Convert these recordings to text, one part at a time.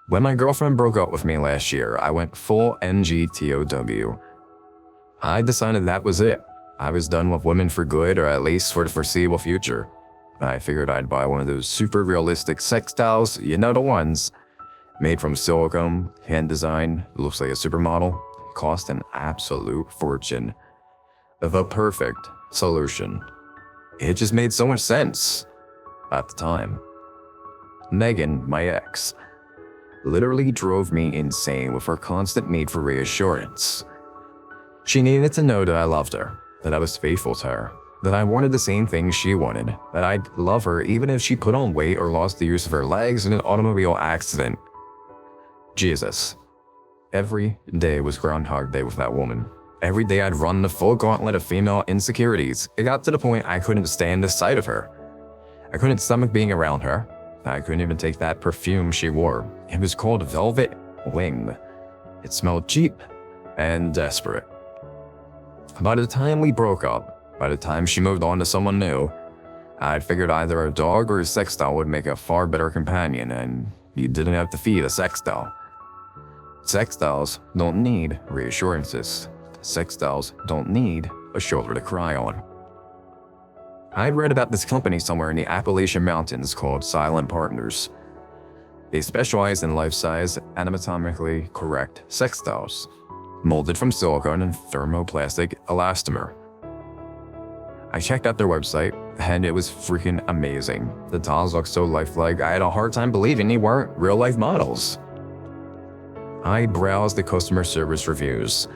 When my girlfriend broke up with me last year, I went full NGTOW. I decided that was it. I was done with women for good, or at least for the foreseeable future. I figured I'd buy one of those super realistic sex dolls, you know the ones. Made from silicone, hand design, looks like a supermodel. Cost an absolute fortune. The perfect solution. It just made so much sense at the time. Megan, my ex, literally drove me insane with her constant need for reassurance. She needed to know that I loved her, that I was faithful to her, that I wanted the same things she wanted, that I'd love her even if she put on weight or lost the use of her legs in an automobile accident. Jesus. Every day was Groundhog Day with that woman. Every day I'd run the full gauntlet of female insecurities. It got to the point I couldn't stand the sight of her. I couldn't stomach being around her. I couldn't even take that perfume she wore. It was called Velvet Wing. It smelled cheap and desperate. By the time we broke up, by the time she moved on to someone new, I'd figured either a dog or a sex doll would make a far better companion, and you didn't have to feed a sex doll. Sex dolls don't need reassurances. Sex dolls don't need a shoulder to cry on. I'd read about this company somewhere in the Appalachian Mountains called Silent Partners. They specialize in life-size, anatomically correct sex dolls, molded from silicone and thermoplastic elastomer. I checked out their website, and it was freaking amazing. The dolls looked so lifelike, I had a hard time believing they weren't real-life models. I browsed the customer service reviews.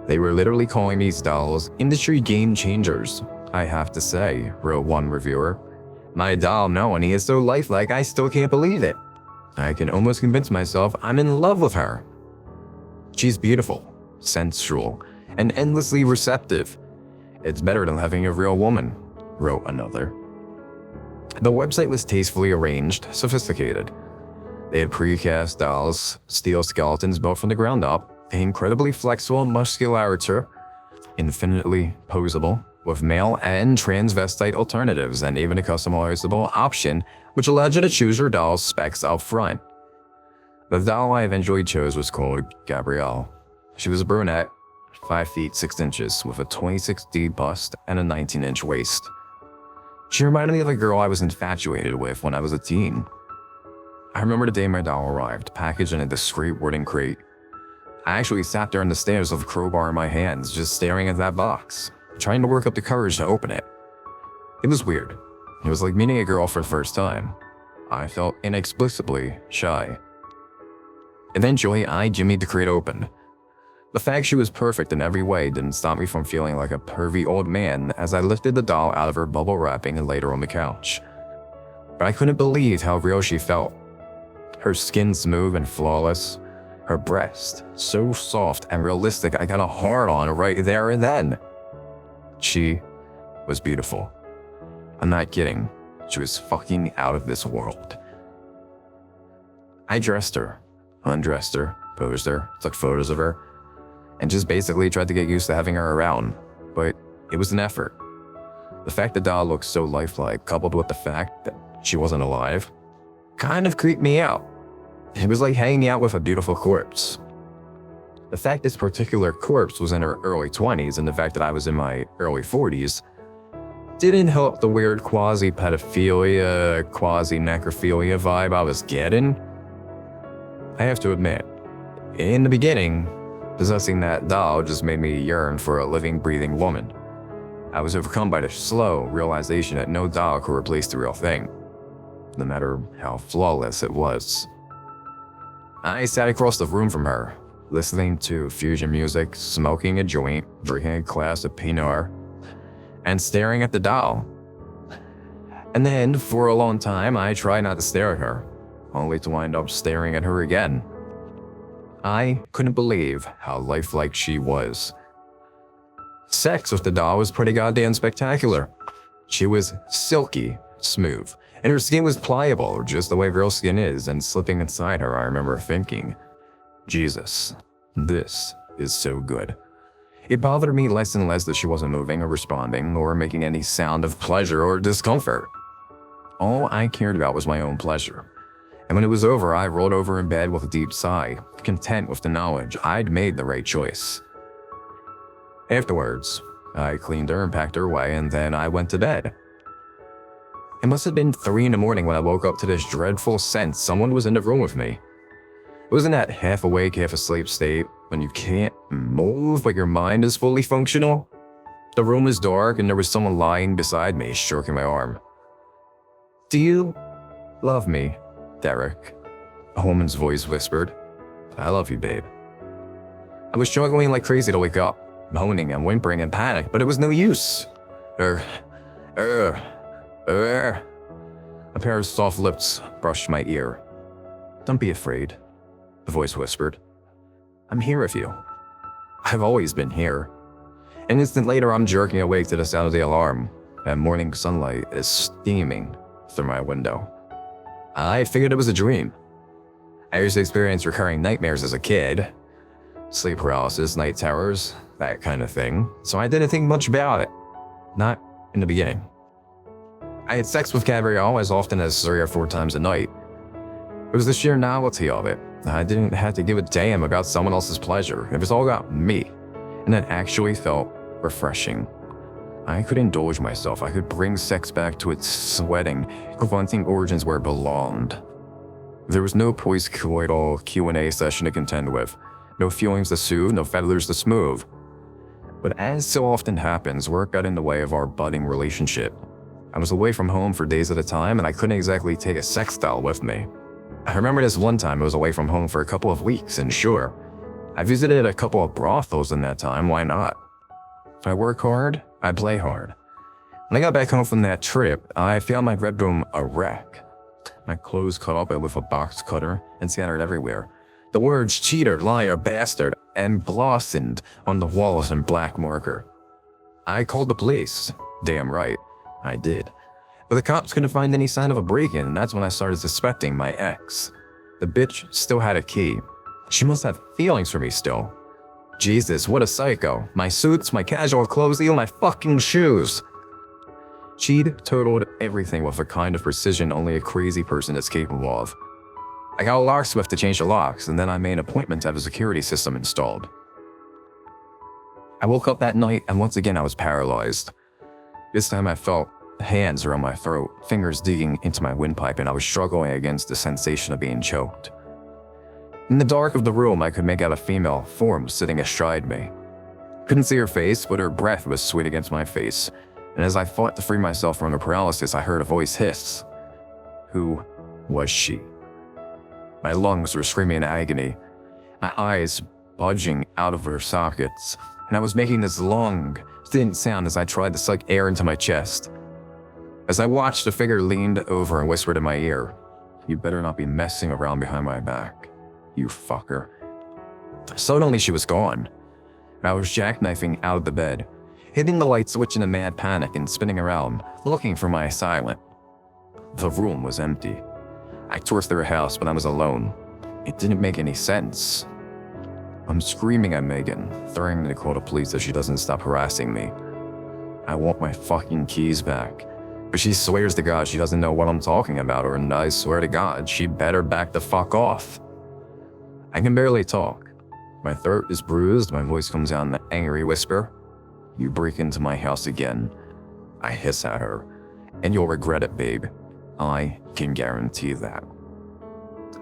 They were literally calling these dolls industry game changers. I have to say, wrote one reviewer. My doll, no, and he is so lifelike I still can't believe it. I can almost convince myself I'm in love with her. She's beautiful, sensual, and endlessly receptive. It's better than having a real woman, wrote another. The website was tastefully arranged, sophisticated. They had precast dolls, steel skeletons built from the ground up, incredibly flexible musculature, infinitely posable, with male and transvestite alternatives, and even a customizable option which allowed you to choose your doll's specs up front. The doll I eventually chose was called Gabrielle. She was a brunette, 5 feet 6 inches, with a 26D bust and a 19-inch waist. She reminded me of a girl I was infatuated with when I was a teen. I remember the day my doll arrived, packaged in a discreet wooden crate. I actually sat there on the stairs with a crowbar in my hands, just staring at that box, trying to work up the courage to open it. It was weird. It was like meeting a girl for the first time. I felt inexplicably shy. Eventually, I jimmied the crate open. The fact she was perfect in every way didn't stop me from feeling like a pervy old man as I lifted the doll out of her bubble wrapping and laid her on the couch. But I couldn't believe how real she felt. Her skin smooth and flawless. Her breast so soft and realistic I got a hard-on right there and then. She was beautiful. I'm not kidding. She was fucking out of this world. I dressed her, undressed her, posed her, took photos of her, and just basically tried to get used to having her around, but it was an effort. The fact the doll looked so lifelike, coupled with the fact that she wasn't alive, kind of creeped me out. It was like hanging out with a beautiful corpse. The fact this particular corpse was in her early 20s and the fact that I was in my early 40s didn't help the weird quasi-pedophilia, quasi-necrophilia vibe I was getting. I have to admit, in the beginning, possessing that doll just made me yearn for a living, breathing woman. I was overcome by the slow realization that no doll could replace the real thing, no matter how flawless it was. I sat across the room from her, listening to fusion music, smoking a joint, drinking a glass of Pinot Noir, and staring at the doll. And then, for a long time, I tried not to stare at her, only to wind up staring at her again. I couldn't believe how lifelike she was. Sex with the doll was pretty goddamn spectacular. She was silky smooth, and her skin was pliable, just the way real skin is, and slipping inside her, I remember thinking, Jesus, this is so good. It bothered me less and less that she wasn't moving or responding or making any sound of pleasure or discomfort. All I cared about was my own pleasure. And when it was over, I rolled over in bed with a deep sigh, content with the knowledge I'd made the right choice. Afterwards, I cleaned her and packed her away, and then I went to bed. It must have been 3 in the morning when I woke up to this dreadful sense someone was in the room with me. It was in that half awake, half asleep state when you can't move but your mind is fully functional. The room was dark and there was someone lying beside me, stroking my arm. "Do you love me, Derek?" a woman's voice whispered. "I love you, babe." I was struggling like crazy to wake up, moaning and whimpering in panic, but it was no use. A pair of soft lips brushed my ear. "Don't be afraid," the voice whispered. "I'm here with you. I've always been here." An instant later, I'm jerking awake to the sound of the alarm, and morning sunlight is steaming through my window. I figured it was a dream. I used to experience recurring nightmares as a kid. Sleep paralysis, night terrors, that kind of thing. So I didn't think much about it. Not in the beginning. I had sex with Gabrielle as often as 3 or 4 times a night. It was the sheer novelty of it. I didn't have to give a damn about someone else's pleasure. It was all about me. And it actually felt refreshing. I could indulge myself. I could bring sex back to its sweating, confronting origins where it belonged. There was no post-coital Q&A session to contend with. No feelings to soothe, no feathers to smooth. But as so often happens, work got in the way of our budding relationship. I was away from home for days at a time, and I couldn't exactly take a sex doll with me. I remember this one time I was away from home for a couple of weeks, and sure, I visited a couple of brothels in that time, why not? If I work hard, I play hard. When I got back home from that trip, I found my bedroom a wreck. My clothes cut up with a box cutter and scattered everywhere. The words cheater, liar, bastard, and blossomed on the walls in black marker. I called the police. Damn right, I did. But the cops couldn't find any sign of a break-in, and that's when I started suspecting my ex. The bitch still had a key. She must have feelings for me still. Jesus, what a psycho. My suits, my casual clothes, even my fucking shoes. She'd totaled everything with a kind of precision only a crazy person is capable of. I got a locksmith to change the locks, and then I made an appointment to have a security system installed. I woke up that night, and once again I was paralyzed. This time I felt hands around my throat, fingers digging into my windpipe, and I was struggling against the sensation of being choked. In the dark of the room, I could make out a female form sitting astride me. Couldn't see her face, but her breath was sweet against my face, and as I fought to free myself from the paralysis, I heard a voice hiss. Who was she? My lungs were screaming in agony, my eyes bulging out of their sockets, and I was making this long, thin sound as I tried to suck air into my chest. As I watched, the figure leaned over and whispered in my ear, "You better not be messing around behind my back, you fucker." Suddenly she was gone. I was jackknifing out of the bed, hitting the light switch in a mad panic and spinning around, looking for my assailant. The room was empty. I tore through the house, but I was alone. It didn't make any sense. I'm screaming at Megan, threatening to call the police if she doesn't stop harassing me. I want my fucking keys back. But she swears to God she doesn't know what I'm talking about, and I swear to God she better back the fuck off. I can barely talk. My throat is bruised, my voice comes out in an angry whisper. "You break into my house again," I hiss at her, "and you'll regret it, babe. I can guarantee that."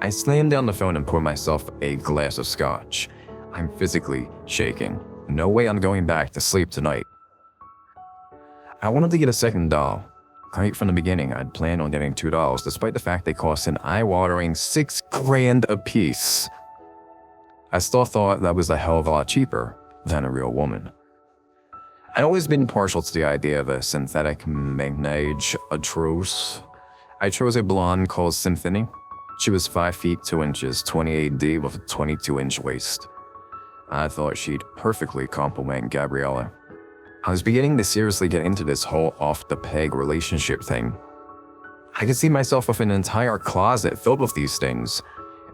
I slammed down the phone and poured myself a glass of scotch. I'm physically shaking. No way I'm going back to sleep tonight. I wanted to get a second doll. Right from the beginning, I'd planned on getting 2 dolls, despite the fact they cost an eye-watering $6 grand a piece. I still thought that was a hell of a lot cheaper than a real woman. I'd always been partial to the idea of a synthetic menage a trois. I chose a blonde called Symphony. She was 5 feet 2 inches, 28D with a 22-inch waist. I thought she'd perfectly complement Gabriella. I was beginning to seriously get into this whole off-the-peg relationship thing. I could see myself with an entire closet filled with these things.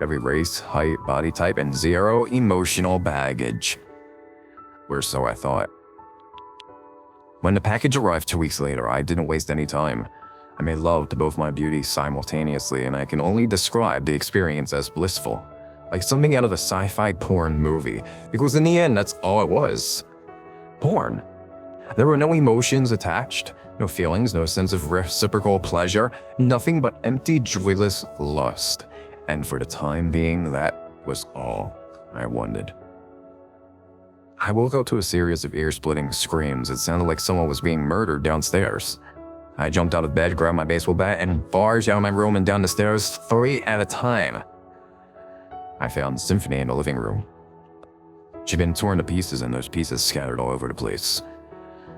Every race, height, body type, and 0 emotional baggage. Or so I thought. When the package arrived 2 weeks later, I didn't waste any time. I made love to both my beauties simultaneously, and I can only describe the experience as blissful, like something out of a sci-fi porn movie, because in the end, that's all it was. Porn. There were no emotions attached, no feelings, no sense of reciprocal pleasure, nothing but empty, joyless lust. And for the time being, that was all I wanted. I woke up to a series of ear-splitting screams. It sounded like someone was being murdered downstairs. I jumped out of bed, grabbed my baseball bat, and barged out of my room and down the stairs 3 at a time. I found Symphony in the living room. She'd been torn to pieces and those pieces scattered all over the place.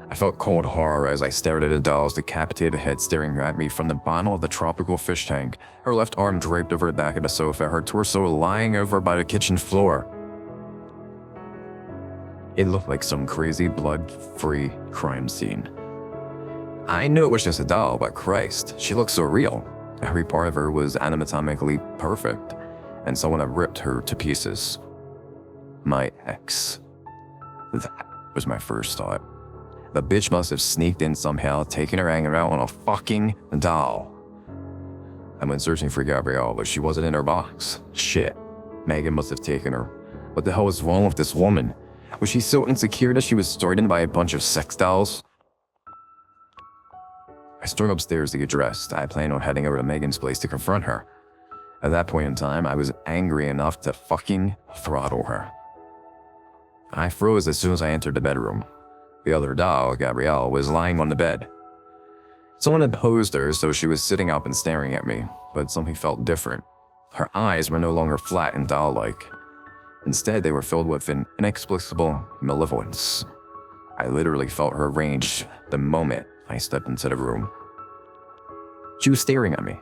I felt cold horror as I stared at the doll's decapitated head staring at me from the bottom of the tropical fish tank, her left arm draped over the back of the sofa, her torso lying over by the kitchen floor. It looked like some crazy blood-free crime scene. I knew it was just a doll, but Christ, she looked so real. Every part of her was anatomically perfect, and someone had ripped her to pieces. My ex. That was my first thought. The bitch must have sneaked in somehow, taking her hanging out on a fucking doll. I went searching for Gabrielle, but she wasn't in her box. Shit. Megan must have taken her. What the hell was wrong with this woman? Was she so insecure that she was threatened by a bunch of sex dolls? I stormed upstairs to get dressed. I planned on heading over to Megan's place to confront her. At that point in time, I was angry enough to fucking throttle her. I froze as soon as I entered the bedroom. The other doll, Gabrielle, was lying on the bed. Someone had posed her, so she was sitting up and staring at me, but something felt different. Her eyes were no longer flat and doll-like. Instead, they were filled with an inexplicable malevolence. I literally felt her rage the moment I stepped into the room. She was staring at me.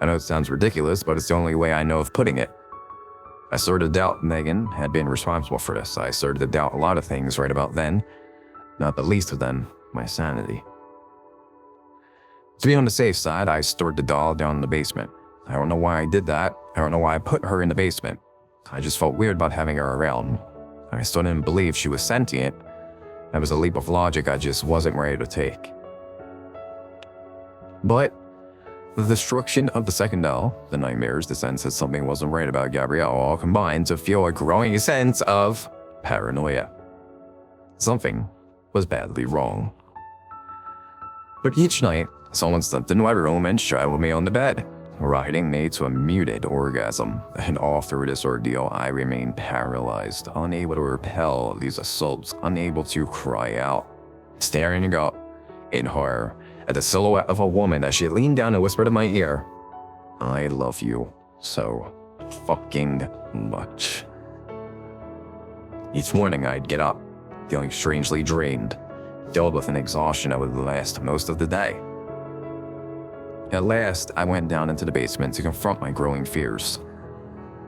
I know it sounds ridiculous, but it's the only way I know of putting it. I started to doubt Megan had been responsible for this. I started to doubt a lot of things right about then, not the least of them, my sanity. To be on the safe side, I stored the doll down in the basement. I don't know why I did that. I don't know why I put her in the basement. I just felt weird about having her around. I still didn't believe she was sentient. That was a leap of logic I just wasn't ready to take. But the destruction of the second doll, the nightmares, the sense that something wasn't right about Gabrielle all combined to feel a growing sense of paranoia. Something was badly wrong. But each night, someone stepped into my room and straddled me on the bed, riding me to a muted orgasm, and all through this ordeal I remained paralyzed, unable to repel these assaults, unable to cry out, staring up in horror at the silhouette of a woman as she leaned down and whispered in my ear, "I love you so fucking much." Each morning I'd get up, feeling strangely drained, filled with an exhaustion that would last most of the day. At last, I went down into the basement to confront my growing fears.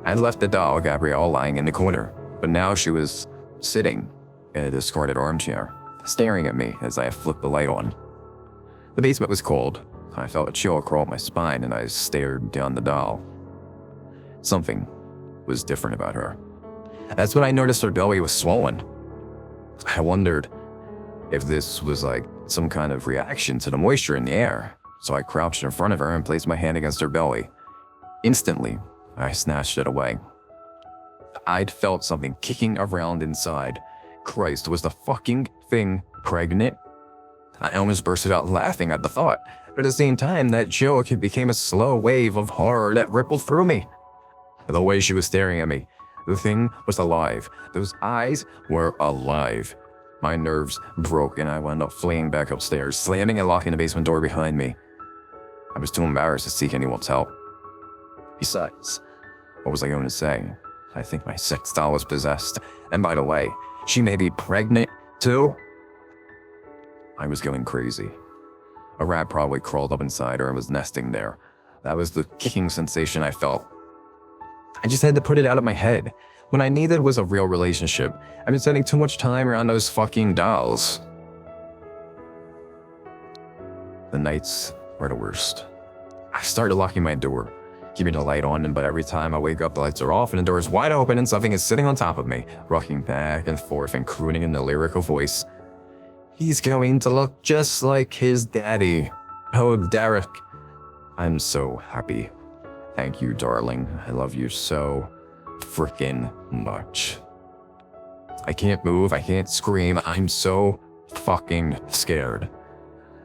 I'd left the doll, Gabrielle, lying in the corner, but now she was sitting in a discarded armchair, staring at me as I flipped the light on. The basement was cold. I felt a chill crawl up my spine and I stared down the doll. Something was different about her. That's when I noticed her belly was swollen. I wondered if this was like some kind of reaction to the moisture in the air. So I crouched in front of her and placed my hand against her belly. Instantly, I snatched it away. I'd felt something kicking around inside. Christ, was the fucking thing pregnant? I almost bursted out laughing at the thought, but at the same time, that joke became a slow wave of horror that rippled through me. The way she was staring at me, the thing was alive. Those eyes were alive. My nerves broke and I wound up fleeing back upstairs, slamming and locking the basement door behind me. I was too embarrassed to seek anyone's help. Besides, what was I going to say? I think my sex doll was possessed. And by the way, she may be pregnant too? I was going crazy. A rat probably crawled up inside her and was nesting there. That was the kicking sensation I felt. I just had to put it out of my head. What I needed was a real relationship. I've been spending too much time around those fucking dolls. The nights were the worst. I started locking my door, keeping the light on, but every time I wake up, the lights are off and the door is wide open and something is sitting on top of me, rocking back and forth and crooning in a lyrical voice. "He's going to look just like his daddy." Oh, Derek. I'm so happy. Thank you, darling. I love you so freaking much. I can't move, I can't scream, I'm so fucking scared.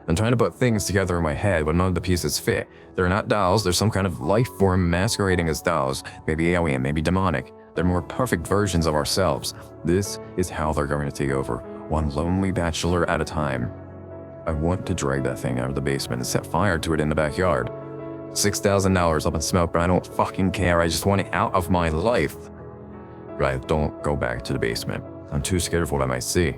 I'm trying to put things together in my head, but none of the pieces fit. They're not dolls, they're some kind of life form masquerading as dolls. Maybe alien, maybe demonic. They're more perfect versions of ourselves. This is how they're going to take over, one lonely bachelor at a time. I want to drag that thing out of the basement and set fire to it in the backyard. $6,000 up in smoke, but I don't fucking care, I just want it out of my life. Right, don't go back to the basement. I'm too scared of what I might see.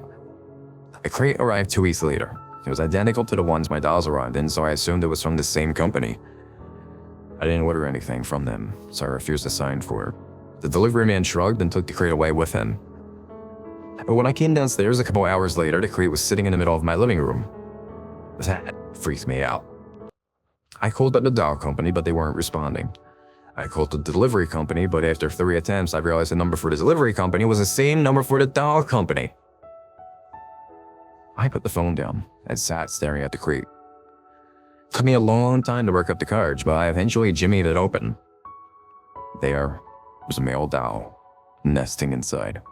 A crate arrived 2 weeks later. It was identical to the ones my dolls arrived in, so I assumed it was from the same company. I didn't order anything from them, so I refused to sign for it. The delivery man shrugged and took the crate away with him. But when I came downstairs a couple hours later, the crate was sitting in the middle of my living room. That freaked me out. I called up the doll company, but they weren't responding. I called the delivery company, but after 3 attempts, I realized the number for the delivery company was the same number for the doll company. I put the phone down and sat staring at the crate. It took me a long time to work up the courage, but I eventually jimmied it open. There was a male doll, nesting inside.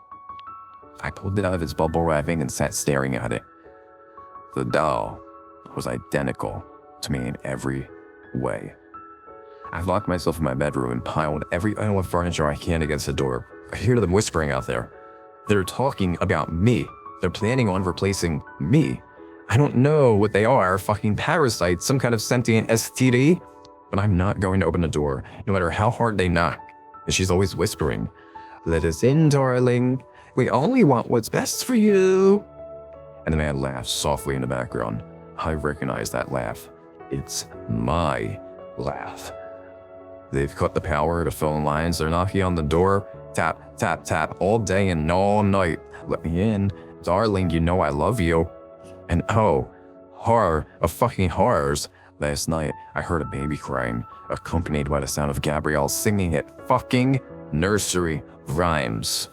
I pulled it out of its bubble wrapping and sat staring at it. The doll was identical to me in every way. I locked myself in my bedroom and piled every item of furniture I can against the door. I hear them whispering out there. They're talking about me. They're planning on replacing me. I don't know what they are, fucking parasites, some kind of sentient STD. But I'm not going to open the door, no matter how hard they knock. And she's always whispering, "Let us in, darling. We only want what's best for you." And the man laughs softly in the background. I recognize that laugh. It's my laugh. They've cut the power to phone lines. They're knocking on the door. Tap, tap, tap, all day and all night. Let me in. Darling, you know I love you. And oh, horror of fucking horrors. Last night, I heard a baby crying, accompanied by the sound of Gabrielle singing it fucking nursery rhymes.